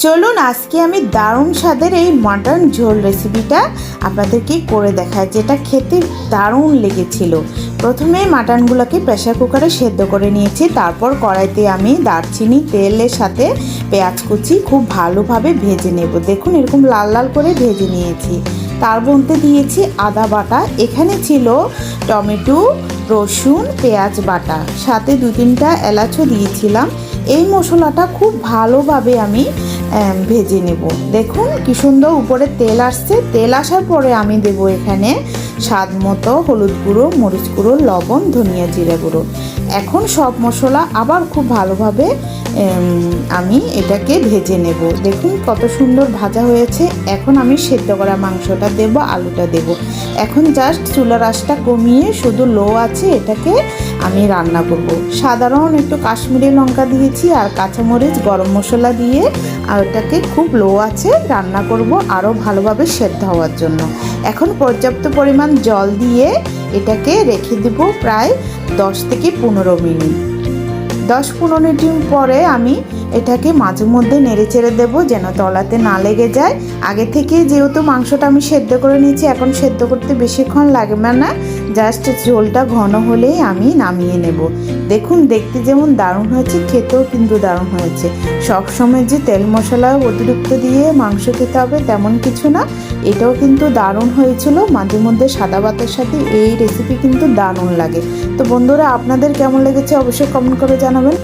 চলুন আজকে আমি দারুণ স্বাদের এই মাটন ঝোল রেসিপিটা আপনাদেরকে করে দেখাই, যেটা খেতে দারুণ লেগেছিল। প্রথমে মাটনগুলোকে প্রেসার কুকারে সেদ্ধ করে নিয়েছি, তারপর কড়াইতে আমি দারচিনি তেলের সাথে পেঁয়াজ কুচি খুব ভালোভাবে ভেজে নেব। দেখুন এরকম লাল লাল করে ভেজে নিয়েছি। তার মধ্যে দিয়েছি আদা বাটা, এখানে ছিল টমেটো, রসুন, পেঁয়াজ বাটা, সাথে 2-3টা এলাচও দিয়েছিলাম। এই মশলাটা খুব ভালোভাবে আমি ভেজে নেব। দেখুন কি সুন্দর উপরে তেল আসছে। তেল আসার পরে আমি দেব এখানে স্বাদ মতো হলুদ গুঁড়ো, মরিচ গুঁড়ো, লবণ, ধনিয়া জিরা গুঁড়ো। এখন সব মশলা আবার খুব ভালোভাবে আমি এটাকে ভেজে নেব। দেখুন কত সুন্দর ভাজা হয়েছে। এখন আমি সেদ্ধ করা মাংসটা দেব, আলুটা দেব। এখন জাস্ট চুলার আঁচটা কমিয়ে শুধু লো আছে এটাকে আমি রান্না করব। সাধারণ একটু কাশ্মীরি লঙ্কা দিয়েছি আর কাঁচামরিচ, গরম মশলা দিয়ে আর ওটাকে খুব লো আছে রান্না করব আরও ভালোভাবে সেদ্ধ হওয়ার জন্য। এখন পর্যাপ্ত পরিমাণ জল দিয়ে এটাকে রেখে দেব প্রায় 10 থেকে 15 মিনিট। 10-15 মিনিট পরে আমি এটাকে মাঝে মধ্যে নেড়ে চেড়ে দেবো যেন তলাতে না লেগে যায়। আগে থেকে যেহেতু মাংসটা আমি সেদ্ধ করে নিয়েছি, এখন সেদ্ধ করতে বেশিক্ষণ লাগবে না, জাস্ট ঝোলটা ঘন হলেই আমি নামিয়ে নেব। দেখুন দেখতে যেমন দারুণ হয়েছে, খেতেও কিন্তু দারুণ হয়েছে। সবসময় যে তেল মশলা অতিরিক্ত দিয়ে মাংস খেতে হবে তেমন কিছু না, এটাও কিন্তু দারুণ হয়েছিল। মাঝে মধ্যে সাদা ভাতের সাথে এই রেসিপি কিন্তু দারুণ লাগে। তো বন্ধুরা, আপনাদের কেমন লেগেছে অবশ্যই কমেন্ট করে জানাবেন।